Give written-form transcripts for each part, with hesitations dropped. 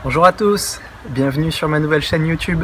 Bonjour à tous, bienvenue sur ma nouvelle chaîne YouTube.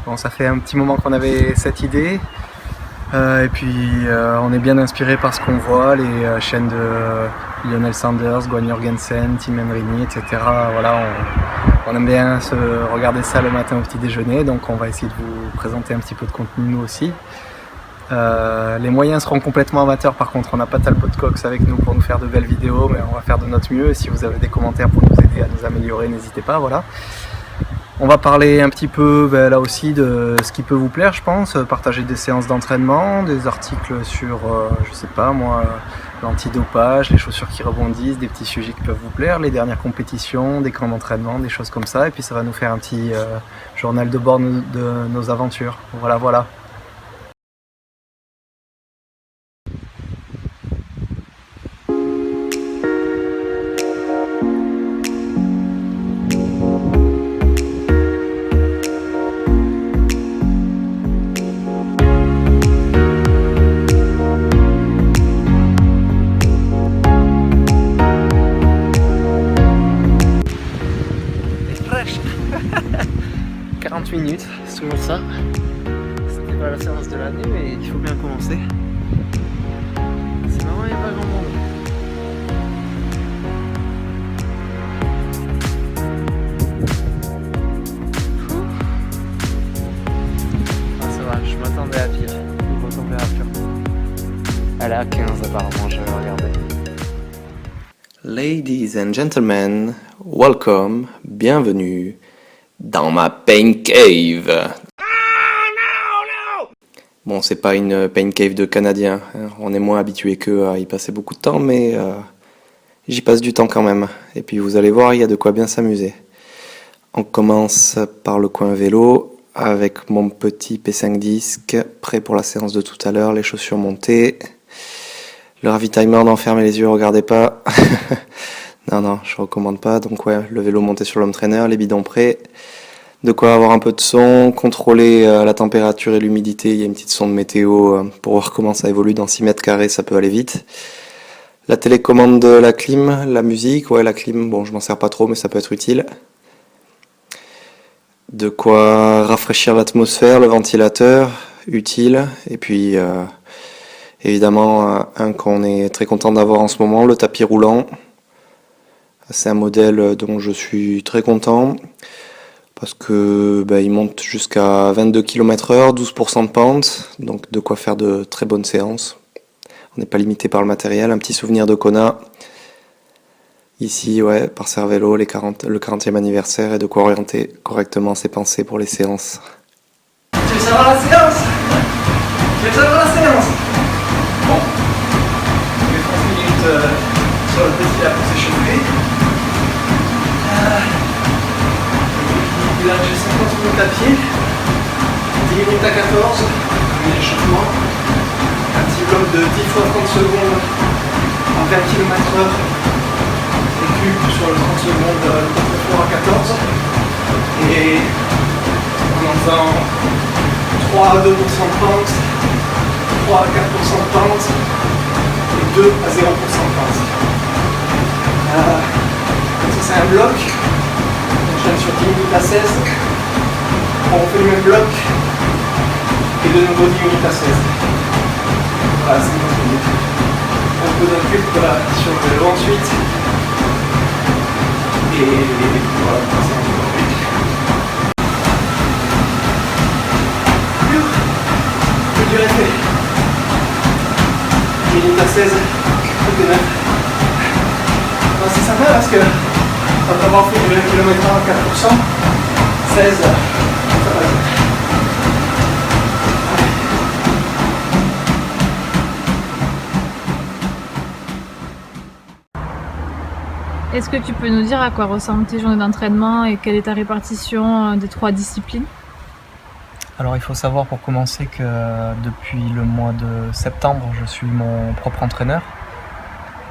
Bon, ça fait un petit moment qu'on avait cette idée. Et puis on est bien inspiré par ce qu'on voit, les chaînes de Lionel Sanders, Gwen Jorgensen, Tim Emrini, etc. Voilà, on aime bien regarder ça le matin au petit déjeuner, donc on va essayer de vous présenter un petit peu de contenu nous aussi. Les moyens seront complètement amateurs, par contre on n'a pas Talbot Cox avec nous pour nous faire de belles vidéos, mais on va faire de notre mieux. Et si vous avez des commentaires pour nous aider à nous améliorer, n'hésitez pas, voilà. On va parler un petit peu là aussi de ce qui peut vous plaire, je pense, partager des séances d'entraînement, des articles sur, je sais pas moi, l'antidopage, les chaussures qui rebondissent, des petits sujets qui peuvent vous plaire, les dernières compétitions, des camps d'entraînement, des choses comme ça, et puis ça va nous faire un petit journal de bord de nos aventures. Voilà, voilà. Fraîche. 40 minutes, c'est toujours ça. C'était pas la séance de l'année, mais il faut bien commencer. C'est marrant, il n'y a pas grand monde. Ah, ça va, je m'attendais à pire. Niveau température. Elle est à 15 apparemment, j'avais regardé. Ladies and gentlemen, welcome, bienvenue dans ma pain cave. Bon, c'est pas une pain cave de Canadiens, hein. On est moins habitué qu'eux à y passer beaucoup de temps, mais j'y passe du temps quand même. Et puis vous allez voir, il y a de quoi bien s'amuser. On commence par le coin vélo avec mon petit P5 disque, prêt pour la séance de tout à l'heure, les chaussures montées. Le ravitaillement, non, fermez les yeux, regardez pas. Non, je recommande pas. Donc ouais, le vélo monté sur l'home trainer, les bidons prêts. De quoi avoir un peu de son, contrôler la température et l'humidité. Il y a une petite sonde météo pour voir comment ça évolue dans 6 mètres carrés, ça peut aller vite. La télécommande de la clim, la musique, ouais la clim, bon je m'en sers pas trop mais ça peut être utile. De quoi rafraîchir l'atmosphère, le ventilateur, utile. Et puis évidemment un qu'on est très content d'avoir en ce moment, le tapis roulant. C'est un modèle dont je suis très content parce que il monte jusqu'à 22 km/h, 12% de pente, donc de quoi faire de très bonnes séances. On n'est pas limité par le matériel. Un petit souvenir de Kona. Ici, ouais, par Cervélo, le 40e anniversaire et de quoi orienter correctement ses pensées pour les séances. Tu veux savoir la séance? Bon, on fait 30 minutes sur le petit là pour s'échauffer. Là j'ai 50 minutes à pied, 10 minutes à 14, l'échauffement, un petit bloc de 10 fois 30 secondes en 20 km/h, récup sur le 30 secondes contre à 14, et en faisant 3 à 2% de pente, 3 à 4% de pente, et 2 à 0% de pente. Ça c'est un bloc. Sur 10 minutes à 16, on fait le même bloc et de nouveau 10 minutes à 16. Voilà, 50 minutes. Un peu d'inculte sur le vélo ensuite. Et voilà, c'est un peu d'inculte. Le dur est fait. 10 minutes à 16, tout est neuf. C'est sympa parce que quand on va faire 20 km/h à 4%, 16, ça va bien. Est-ce que tu peux nous dire à quoi ressemblent tes journées d'entraînement et quelle est ta répartition des 3 disciplines? Alors il faut savoir pour commencer que depuis le mois de septembre, je suis mon propre entraîneur,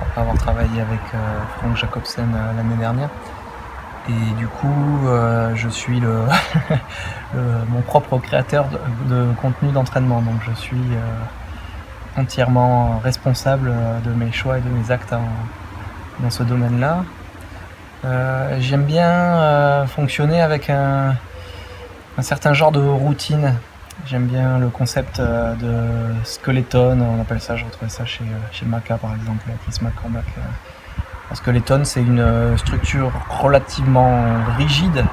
après avoir travaillé avec Frank Jacobsen l'année dernière. Et du coup, je suis mon propre créateur de contenu d'entraînement. Donc je suis entièrement responsable de mes choix et de mes actes dans ce domaine-là. J'aime bien fonctionner avec un certain genre de routine. J'aime bien le concept de skeleton, on appelle ça, je retrouvais ça chez Maca par exemple, Chris McCormack. Un skeleton, c'est une structure relativement rigide.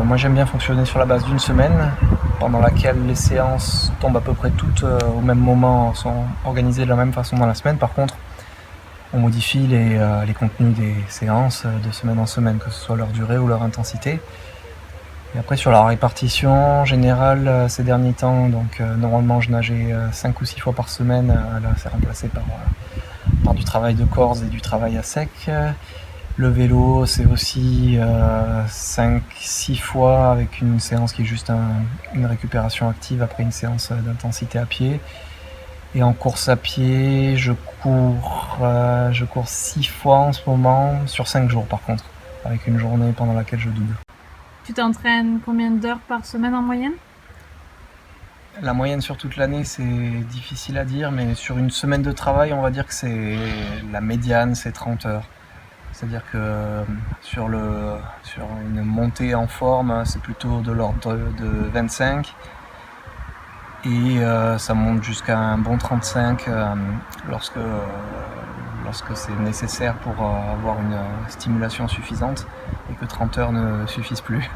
Moi j'aime bien fonctionner sur la base d'une semaine, pendant laquelle les séances tombent à peu près toutes au même moment, sont organisées de la même façon dans la semaine. Par contre, on modifie les contenus des séances de semaine en semaine, que ce soit leur durée ou leur intensité. Et après sur la répartition générale ces derniers temps, donc normalement je nageais 5 ou 6 fois par semaine, là c'est remplacé par du travail de corps et du travail à sec. Le vélo c'est aussi 5-6 fois avec une séance qui est juste une récupération active après une séance d'intensité à pied. Et en course à pied, je cours 6 fois en ce moment, sur 5 jours par contre, avec une journée pendant laquelle je double. Tu t'entraînes combien d'heures par semaine en moyenne? La moyenne sur toute l'année, c'est difficile à dire, mais sur une semaine de travail, on va dire que la médiane, c'est 30 heures. C'est-à-dire que sur une montée en forme, c'est plutôt de l'ordre de 25. Et ça monte jusqu'à un bon 35 lorsque c'est nécessaire pour avoir une stimulation suffisante et que 30 heures ne suffisent plus.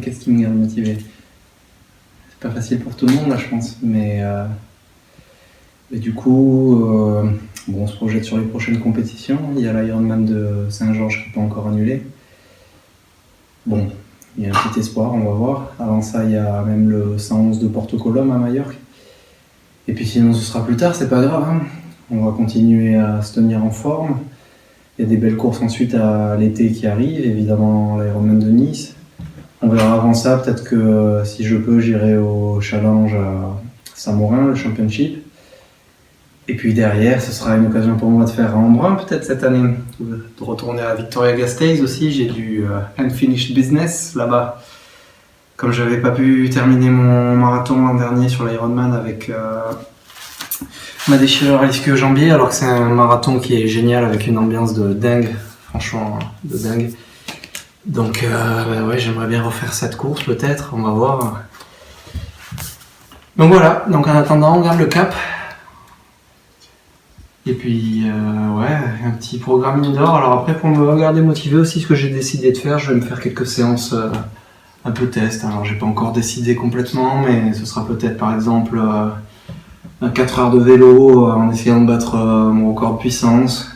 Qu'est-ce qui me garde motivé? C'est pas facile pour tout le monde là je pense, mais du coup on se projette sur les prochaines compétitions. Il y a l'Ironman de Saint-Georges qui n'est pas encore annulé. Bon, il y a un petit espoir, on va voir. Avant ça, il y a même le 111 de Porto Colom à Majorque. Et puis sinon ce sera plus tard, c'est pas grave, hein. On va continuer à se tenir en forme. Il y a des belles courses ensuite à l'été qui arrivent, évidemment l'Ironman de Nice. On verra avant ça, peut-être que si je peux, j'irai au challenge à Saint-Maurin, le championship. Et puis derrière, ce sera une occasion pour moi de faire un Embrun peut-être cette année, de retourner à Victoria-Gasteiz aussi. J'ai du unfinished business là-bas. Comme je n'avais pas pu terminer mon marathon l'an dernier sur l'Ironman avec ma déchirure à l'ischio-jambier, alors que c'est un marathon qui est génial avec une ambiance de dingue, franchement de dingue. Donc ouais, j'aimerais bien refaire cette course peut-être, on va voir. Donc voilà, donc en attendant on garde le cap. Et puis ouais, un petit programme indoor. Alors après pour me garder motivé aussi, ce que j'ai décidé de faire, je vais me faire quelques séances un peu test. Alors j'ai pas encore décidé complètement, mais ce sera peut-être par exemple 4 heures de vélo en essayant de battre mon record de puissance.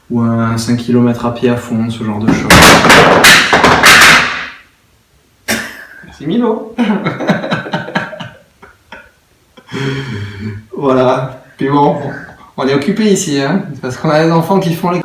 Ou un 5 km à pied à fond, ce genre de choses. C'est Milo. Voilà. Puis bon, on est occupé ici, hein, parce qu'on a des enfants qui font les